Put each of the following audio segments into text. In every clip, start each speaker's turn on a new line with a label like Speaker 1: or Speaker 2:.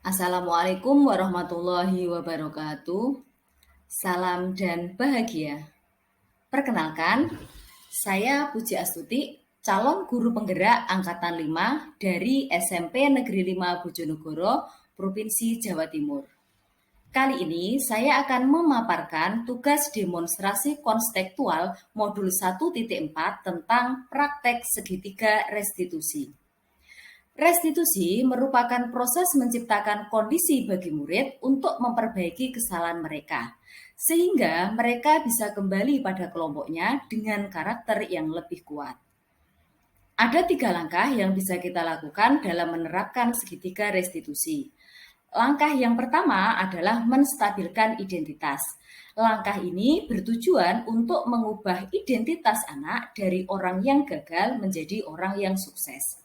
Speaker 1: Assalamualaikum warahmatullahi wabarakatuh. Salam dan bahagia. Perkenalkan, saya Puji Astuti, calon guru penggerak Angkatan 5 dari SMP Negeri 5 Bojonegoro, Provinsi Jawa Timur. Kali ini saya akan memaparkan tugas demonstrasi konstekstual modul 1.4 tentang praktek segitiga restitusi. Restitusi merupakan proses menciptakan kondisi bagi murid untuk memperbaiki kesalahan mereka, sehingga mereka bisa kembali pada kelompoknya dengan karakter yang lebih kuat. Ada 3 langkah yang bisa kita lakukan dalam menerapkan segitiga restitusi. Langkah yang pertama adalah menstabilkan identitas. Langkah ini bertujuan untuk mengubah identitas anak dari orang yang gagal menjadi orang yang sukses.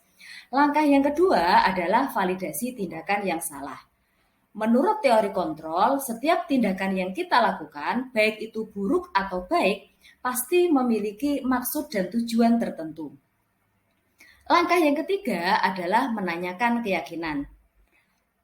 Speaker 1: Langkah yang kedua adalah validasi tindakan yang salah. Menurut teori kontrol, setiap tindakan yang kita lakukan, baik itu buruk atau baik, pasti memiliki maksud dan tujuan tertentu. Langkah yang ketiga adalah menanyakan keyakinan.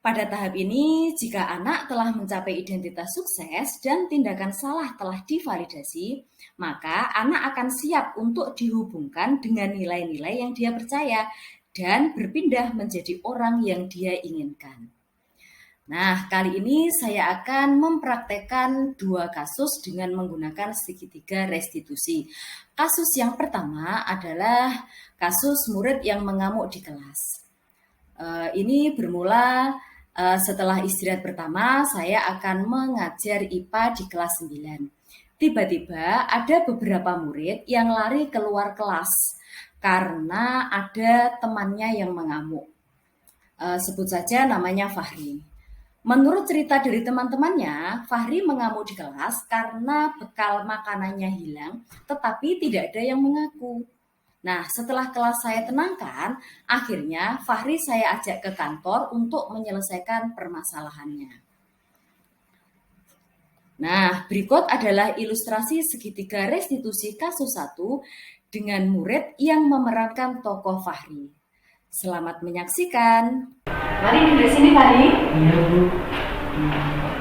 Speaker 1: Pada tahap ini, jika anak telah mencapai identitas sukses dan tindakan salah telah divalidasi, maka anak akan siap untuk dihubungkan dengan nilai-nilai yang dia percaya dan berpindah menjadi orang yang dia inginkan. Nah, kali ini saya akan mempraktekkan 2 kasus dengan menggunakan segitiga restitusi. Kasus yang pertama adalah kasus murid yang mengamuk di kelas. Ini bermula setelah istirahat pertama, saya akan mengajar IPA di kelas 9. Tiba-tiba ada beberapa murid yang lari keluar kelas karena ada temannya yang mengamuk. Sebut saja namanya Fahri. Menurut cerita dari teman-temannya, Fahri mengamuk di kelas karena bekal makanannya hilang, tetapi tidak ada yang mengaku. Nah, setelah kelas saya tenangkan, akhirnya Fahri saya ajak ke kantor untuk menyelesaikan permasalahannya. Nah, berikut adalah ilustrasi segitiga restitusi kasus 1 dengan murid yang memerankan tokoh Fahri. Selamat menyaksikan. Mari duduk sini, Fahri.
Speaker 2: Iya, Bu.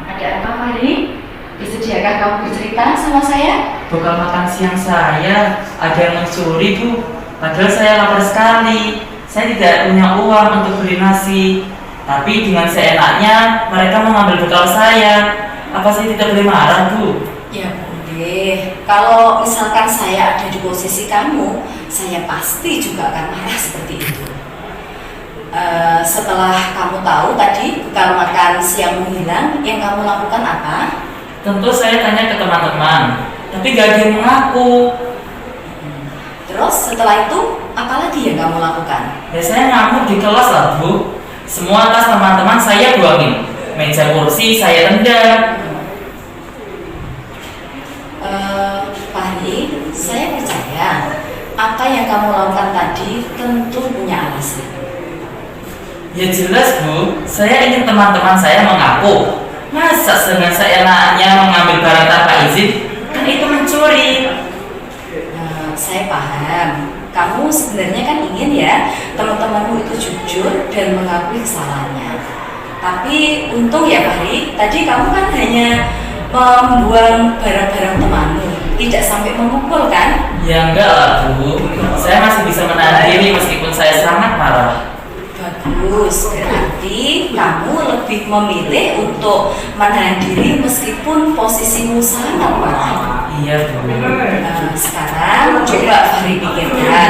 Speaker 1: Ada apa, Fahri? Disediakah kamu bercerita sama saya?
Speaker 2: Bekal makan siang saya ada yang mencuri, Bu. Padahal saya lapar sekali. Saya tidak punya uang untuk beli nasi. Tapi dengan seenaknya mereka mengambil bekal saya. Apa saya tidak boleh marah, Bu?
Speaker 1: Ya boleh. Kalau misalkan saya ada di posisi kamu, saya pasti juga akan marah seperti itu. Setelah kamu tahu tadi bekal makan siang hilang, yang kamu lakukan apa?
Speaker 2: Tentu saya tanya ke teman-teman, tapi gak ada yang mengaku.
Speaker 1: Terus setelah itu, apa lagi yang kamu lakukan?
Speaker 2: Ya saya ngamuk di kelas lah, Bu. Semua tas teman-teman saya buangin. Meja kursi saya tendang.
Speaker 1: Fahri, saya percaya apa yang kamu lakukan tadi tentu punya alasan.
Speaker 2: Ya jelas, Bu. Saya ingin teman-teman saya mengaku. Masa dengan seenaknya mengambil barang tanpa izin? Kan itu mencuri.
Speaker 1: Saya paham. Kamu sebenarnya kan ingin ya teman-temanmu itu jujur dan mengakui kesalahannya. Tapi untung ya Fahri, tadi kamu kan hanya membuang barang-barang temanmu, tidak sampai memukul kan?
Speaker 2: Ya enggak lah, Bu. Saya masih bisa menahan diri meskipun saya sangat marah.
Speaker 1: Bagus, berarti kamu lebih memilih untuk menahan diri meskipun posisimu sangat marah.
Speaker 2: Iya, Bu.
Speaker 1: Sekarang coba Fahri pikirkan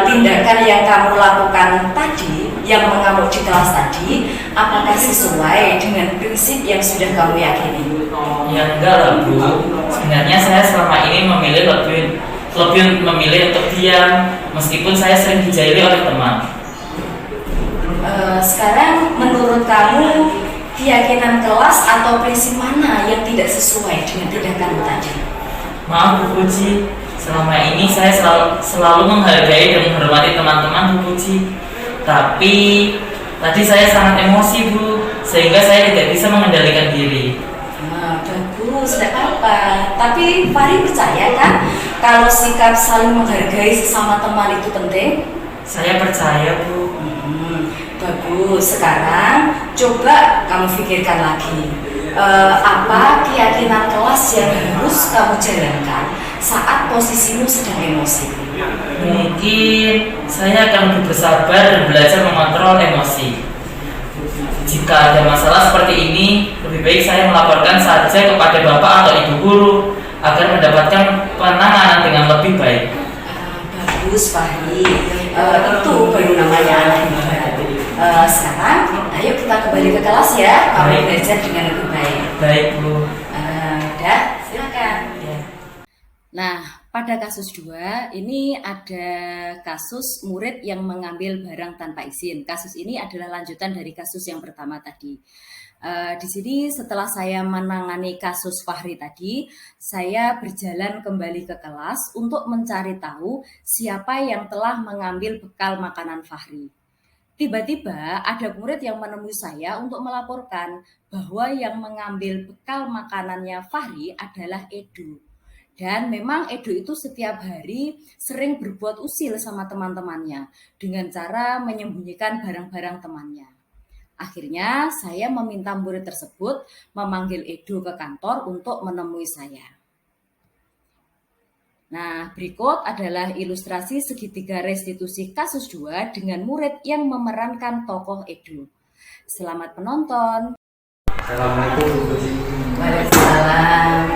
Speaker 1: tindakan yang kamu lakukan tadi, yang mengamuk di kelas tadi, apakah sesuai dengan prinsip yang sudah kamu yakini?
Speaker 2: Ya enggak lah, Bu. Sebenarnya saya selama ini lebih memilih untuk diam meskipun saya sering dijaili oleh teman.
Speaker 1: Sekarang menurut kamu keyakinan kelas atau prinsip mana yang tidak sesuai dengan tindakanmu tadi?
Speaker 2: Maaf, Bu Puji. Selama ini saya selalu menghargai dan menghormati teman-teman, Bu Puji. Tapi tadi saya sangat emosi, Bu, sehingga saya tidak bisa mengendalikan diri.
Speaker 1: Bagus, tidak apa-apa. Tapi Fahri percaya kan kalau sikap saling menghargai sesama teman itu penting?
Speaker 2: Saya percaya, Bu.
Speaker 1: Bagus, sekarang coba kamu pikirkan lagi. Apa keyakinan kelas yang harus kamu jalankan saat posisimu sedang emosi?
Speaker 2: Mungkin saya akan lebih bersabar dan belajar mengontrol emosi. Jika ada masalah seperti ini, lebih baik saya melaporkan saja kepada bapak atau ibu guru agar mendapatkan penanganan dengan lebih baik.
Speaker 1: Bagus, Fahri. Itu baru namanya anak hebat. Sekarang, ayo kita kembali ke kelas ya. Kamu belajar dengan lebih baik.
Speaker 2: Baik, Bu.
Speaker 1: Udah, silakan.
Speaker 2: Ya.
Speaker 1: Nah, pada kasus 2, ini ada kasus murid yang mengambil barang tanpa izin. Kasus ini adalah lanjutan dari kasus yang pertama tadi. Di sini setelah saya menangani kasus Fahri tadi, saya berjalan kembali ke kelas untuk mencari tahu siapa yang telah mengambil bekal makanan Fahri. Tiba-tiba ada murid yang menemui saya untuk melaporkan bahwa yang mengambil bekal makanannya Fahri adalah Edo. Dan memang Edo itu setiap hari sering berbuat usil sama teman-temannya dengan cara menyembunyikan barang-barang temannya. Akhirnya saya meminta murid tersebut memanggil Edo ke kantor untuk menemui saya. Nah, berikut adalah ilustrasi segitiga restitusi kasus 2 dengan murid yang memerankan tokoh Edo. Selamat menonton.
Speaker 3: Assalamualaikum.
Speaker 1: Waalaikumsalam.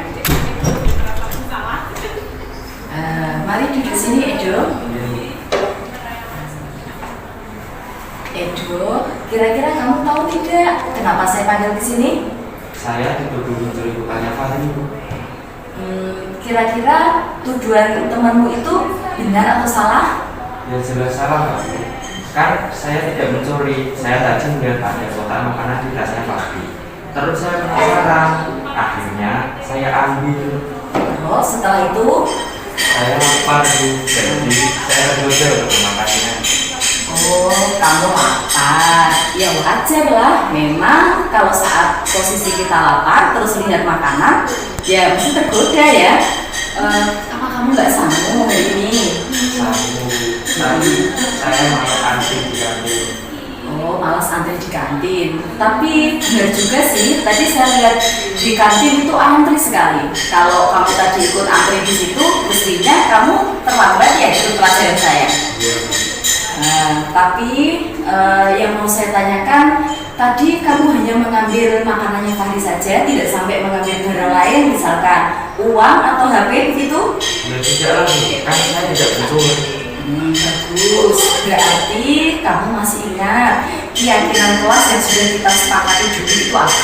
Speaker 1: Mari duduk sini, Edo. Edo, kira-kira kamu tahu tidak kenapa saya panggil ke sini?
Speaker 3: Saya dituduh mencuri bukannya Fahri.
Speaker 1: Kira-kira tuduhan temanmu itu benar atau salah?
Speaker 3: Ya jelas salah, Pak. Kan saya tidak mencuri. Saya tadi melihat ada kotak makanan di tasnya Fahri. Terus saya penasaran. Akhirnya saya ambil.
Speaker 1: Terus setelah itu?
Speaker 3: Saya lapar, Bu. Jadi saya tergoda untuk makannya.
Speaker 1: Oh, kamu lapar. Ya wajar lah. Memang kalau saat posisi kita lapar terus lihat makanan, ya mesti tergoda ya. Apa kamu nggak sanggup hari ini?
Speaker 3: Sanggup. Tadi saya malah antri di kantin.
Speaker 1: Oh, malas antri di kantin. Tapi benar juga sih, tadi saya lihat di kantin itu antri sekali. Kalau kamu tadi ikut antri di situ, mestinya kamu terlambat ya ikut pelajaran saya. Tapi yang mau saya tanyakan, tadi kamu hanya mengambil makanannya Fahri saja, tidak sampai mengambil barang lain, misalkan uang atau HP gitu?
Speaker 3: Ya tidak lagi, kan saya tidak mencuri.
Speaker 1: Bagus, berarti kamu masih ingat keyakinan kelas yang sudah kita sepakati dulu itu apa?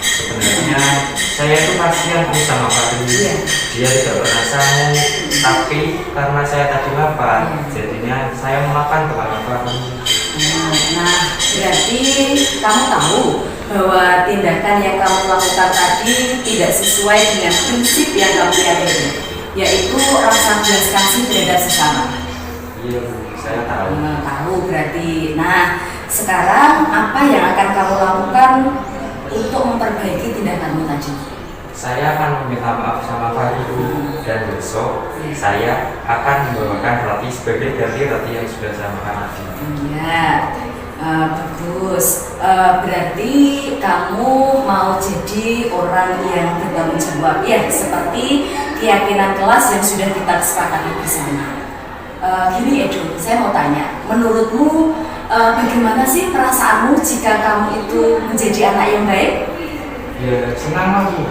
Speaker 3: Sebenarnya saya itu kasihan Bu sama Fahri.
Speaker 1: Iya.
Speaker 3: Dia tidak pernah sanggup, tapi karena saya tadi lapar, jadinya saya memakan kepada Fahri.
Speaker 1: Nah, berarti kamu tahu bahwa tindakan yang kamu lakukan tadi tidak sesuai dengan prinsip yang kamu yakini, yaitu rasa belas kasih terhadap sesama.
Speaker 3: Iya Bu, saya tahu.
Speaker 1: Tahu berarti. Nah, sekarang apa yang akan kamu lakukan untuk memperbaiki tindakanmu tadi?
Speaker 3: Saya akan meminta maaf sama Fahri Bu, dan besok saya akan membawakan roti sebagai ganti roti yang sudah saya makan tadi.
Speaker 1: Iya, bagus. Berarti kamu mau jadi orang yang bertanggung jawab ya, seperti keyakinan kelas yang sudah kita sepakati bersama. Gini Edo, saya mau tanya, menurutmu bagaimana sih perasaanmu jika kamu itu menjadi anak yang baik?
Speaker 3: Ya senang lah Bu.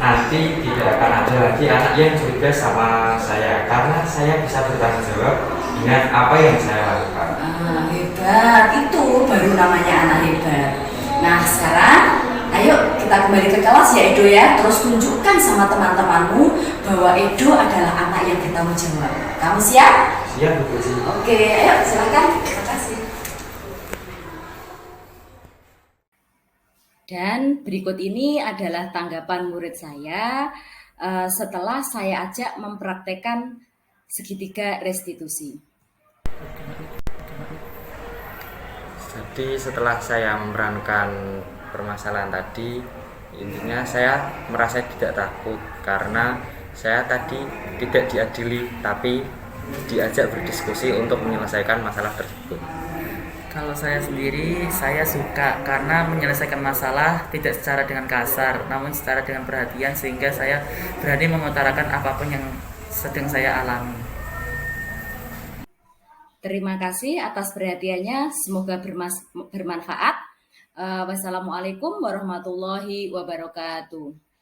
Speaker 3: Nanti tidak akan ada lagi anak yang curiga sama saya karena saya bisa bertanggung jawab dengan apa yang saya lakukan.
Speaker 1: Hebat, itu baru namanya anak hebat. Nah sekarang, ayo kita kembali ke kelas ya Edo ya. Terus tunjukkan sama teman-temanmu bahwa Edo adalah anak yang bertanggung jawab. Kamu siap?
Speaker 3: Siap Bu.
Speaker 1: Oke, ayo silakan. Terima kasih. Dan berikut ini adalah tanggapan murid saya setelah saya ajak mempraktekkan segitiga restitusi.
Speaker 4: Jadi setelah saya memerankan permasalahan tadi, intinya saya merasa tidak takut karena saya tadi tidak diadili tapi diajak berdiskusi untuk menyelesaikan masalah tersebut.
Speaker 2: Kalau saya sendiri, saya suka karena menyelesaikan masalah tidak secara dengan kasar, namun secara dengan perhatian sehingga saya berani mengutarakan apapun yang sedang saya alami.
Speaker 1: Terima kasih atas perhatiannya, semoga bermanfaat. Wassalamualaikum warahmatullahi wabarakatuh.